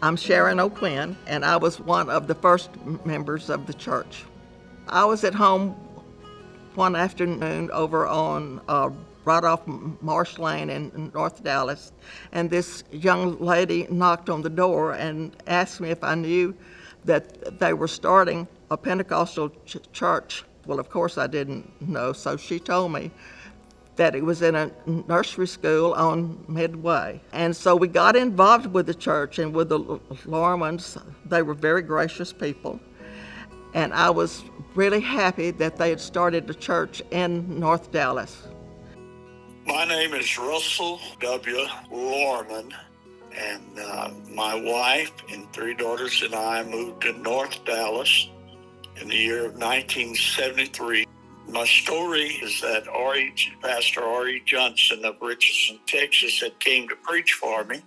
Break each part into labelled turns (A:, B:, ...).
A: I'm Sharon O'Quinn, and I was one of the first members of the church. I was at home one afternoon over on right off Marsh Lane in North Dallas, and this young lady knocked on the door and asked me if I knew that they were starting a Pentecostal church. Well, of course I didn't know, so she told me that it was in a nursery school on Midway. And so we got involved with the church and with the Lormans. They were very gracious people. And I was really happy that they had started a church in North Dallas.
B: My name is Russell W. Lorman, and my wife and 3 daughters and I moved to North Dallas in the year of 1973. My story is that Pastor R.E. Johnson of Richardson, Texas, had came to preach for me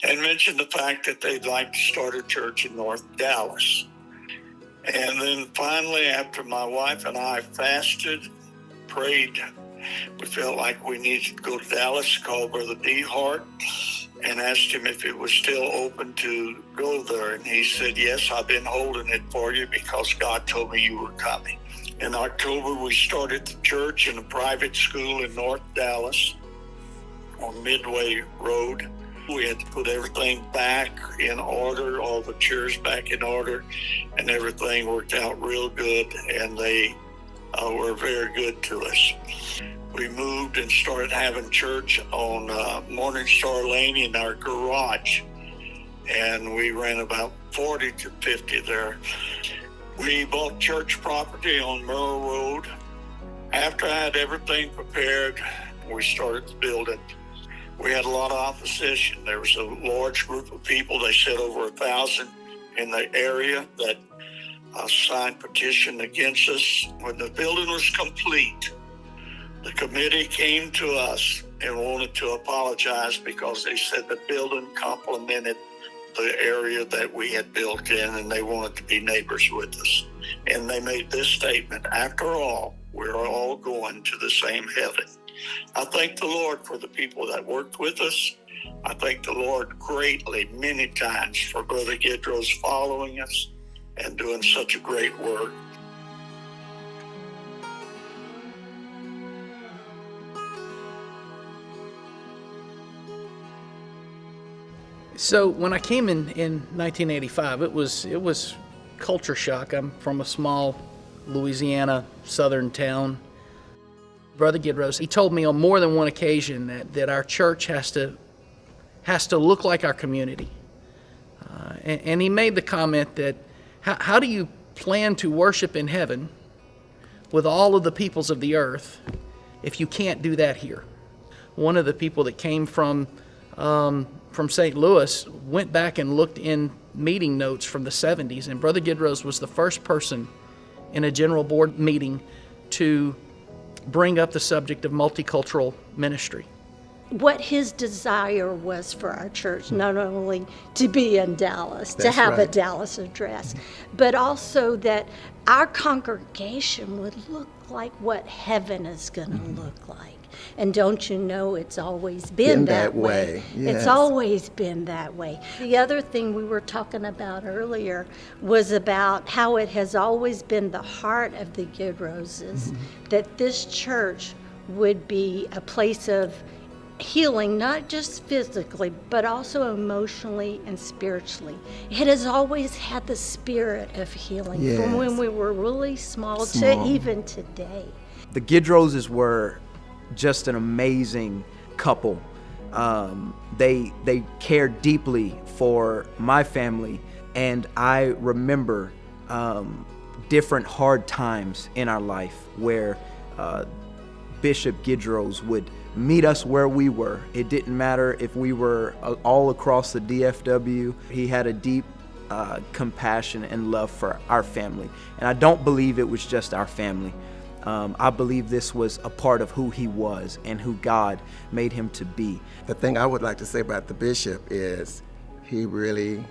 B: and mentioned the fact that they'd like to start a church in North Dallas. And then finally, after my wife and I fasted, prayed, we felt like we needed to go to Dallas, called Brother D. Hart, and asked him if it was still open to go there. And he said, yes, I've been holding it for you because God told me you were coming. In October, we started the church in a private school in North Dallas on Midway Road. We had to put everything back in order, all the chairs back in order, and everything worked out real good, and they were very good to us. We moved and started having church on Morning Star Lane in our garage, and we ran about 40 to 50 there. We bought church property on Merle Road. After I had everything prepared, we started to build it. We had a lot of opposition. There was a large group of people, they said over 1,000 in the area, that signed petition against us. When the building was complete, the committee came to us and wanted to apologize because they said the building complemented the area that we had built in, and they wanted to be neighbors with us. And they made this statement: after all, we're all going to the same heaven. I thank the Lord for the people that worked with us. I thank the Lord greatly, many times, for Brother Gidros following us and doing such a great work.
C: So when I came in 1985, it was culture shock. I'm from a small Louisiana southern town. Brother Gidros, he told me on more than one occasion that our church has to look like our community. And he made the comment that how do you plan to worship in heaven with all of the peoples of the earth if you can't do that here? One of the people that came from St. Louis went back and looked in meeting notes from the 70s, and Brother Gidros was the first person in a general board meeting to bring up the subject of multicultural ministry.
D: What his desire was for our church, not only to be in Dallas, to have a Dallas address, but also that our congregation would look like what heaven is going to look like. And don't you know, it's always been that way.
E: Yes.
D: It's always been that way. The other thing we were talking about earlier was about how it has always been the heart of the Gidroses, that this church would be a place of healing, not just physically, but also emotionally and spiritually. It has always had the spirit of healing from when we were really small to even today.
E: The Gidroses were just an amazing couple. They cared deeply for my family, and I remember different hard times in our life where Bishop Gidros would meet us where we were. It didn't matter if we were all across the DFW. He had a deep compassion and love for our family. And I don't believe it was just our family. I believe this was a part of who he was and who God made him to be.
F: The thing I would like to say about the bishop is he really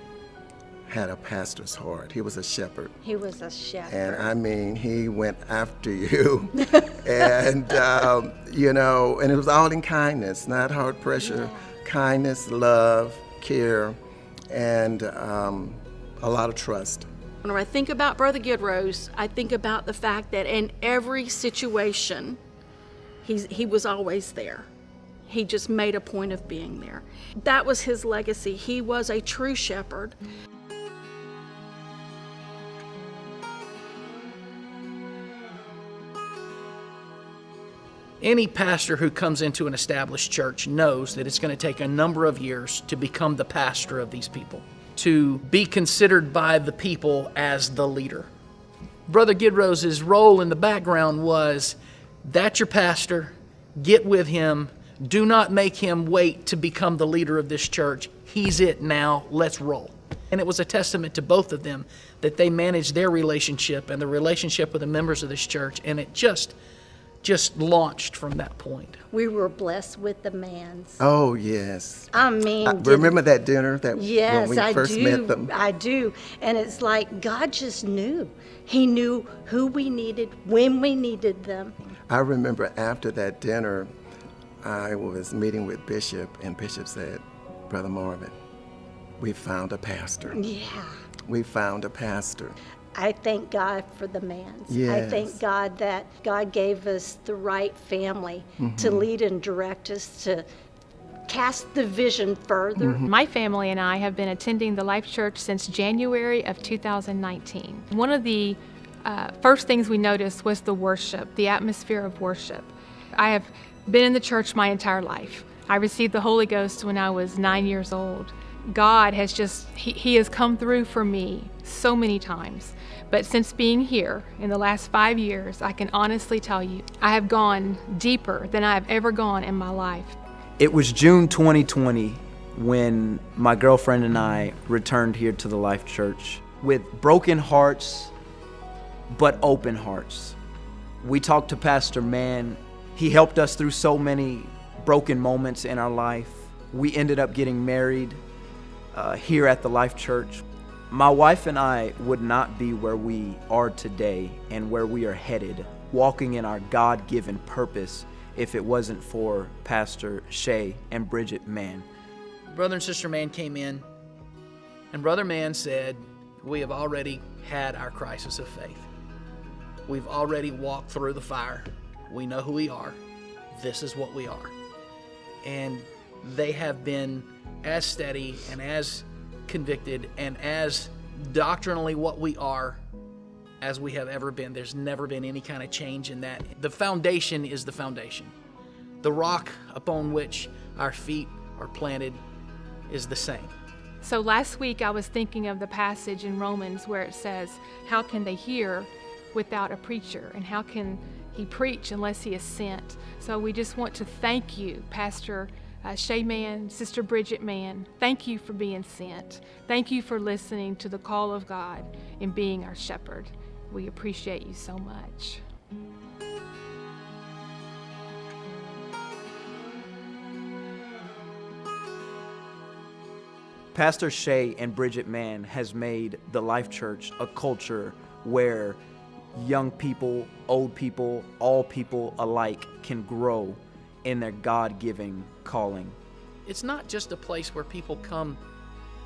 F: had a pastor's heart. He was a shepherd.
D: He was a shepherd.
F: And I mean, he went after you. And, and it was all in kindness, not hard pressure. Kindness, love, care. and a lot of trust.
G: When I think about Brother Gidrose, I think about the fact that in every situation, he was always there. He just made a point of being there. That was his legacy. He was a true shepherd.
C: Any pastor who comes into an established church knows that it's going to take a number of years to become the pastor of these people, to be considered by the people as the leader. Brother Gidrose's role in the background was, that's your pastor, get with him, do not make him wait to become the leader of this church. He's it now, let's roll. And it was a testament to both of them that they managed their relationship and the relationship with the members of this church, and it just launched from that point.
D: We were blessed with the Manns.
F: Oh, yes.
D: I mean,
F: Remember that dinner that
D: yes,
F: when we first met them?
D: I do. And it's like God just knew. He knew who we needed, when we needed them.
F: I remember after that dinner, I was meeting with Bishop, and Bishop said, Brother Marvin, we found a pastor.
D: Yeah.
F: We found a pastor.
D: I thank God for the Manns.
F: Yes.
D: I thank God that God gave us the right family to lead and direct us, to cast the vision further.
H: My family and I have been attending the Life Church since January of 2019. One of the first things we noticed was the worship, the atmosphere of worship. I have been in the church my entire life. I received the Holy Ghost when I was 9 years old. God has He has come through for me so many times. But since being here in the last 5 years, I can honestly tell you, I have gone deeper than I have ever gone in my life.
E: It was June 2020 when my girlfriend and I returned here to the Life Church with broken hearts, but open hearts. We talked to Pastor Mann. He helped us through so many broken moments in our life. We ended up getting married here at the Life Church. My wife and I would not be where we are today and where we are headed, walking in our God-given purpose, if it wasn't for Pastor Shay and Bridget Mann.
C: Brother and Sister Mann came in, and Brother Mann said, we have already had our crisis of faith. We've already walked through the fire. We know who we are. This is what we are. And they have been as steady and as convicted and as doctrinally what we are as we have ever been. There's never been any kind of change in that. The foundation is the foundation. The rock upon which our feet are planted is the same.
H: So last week I was thinking of the passage in Romans where it says, how can they hear without a preacher? And how can he preach unless he is sent? So we just want to thank you, Pastor Shay Mann, Sister Bridget Mann. Thank you for being sent. Thank you for listening to the call of God and being our shepherd. We appreciate you so much.
E: Pastor Shay and Bridget Mann has made the Life Church a culture where young people, old people, all people alike can grow in their God-given calling.
C: It's not just a place where people come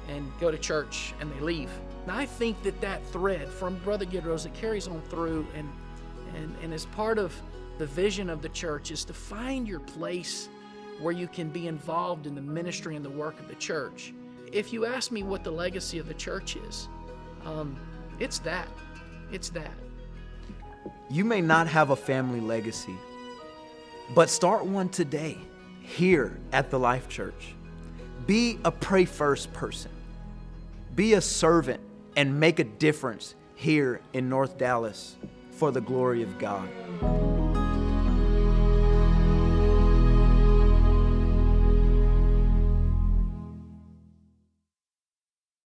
C: and go to church and they leave. And I think that thread from Brother Gidrose that carries on through and is part of the vision of the church is to find your place where you can be involved in the ministry and the work of the church. If you ask me what the legacy of the church is, it's that. It's that.
E: You may not have a family legacy, but start one today here at the Life Church. Be a pray first person. Be a servant and make a difference here in North Dallas for the glory of God.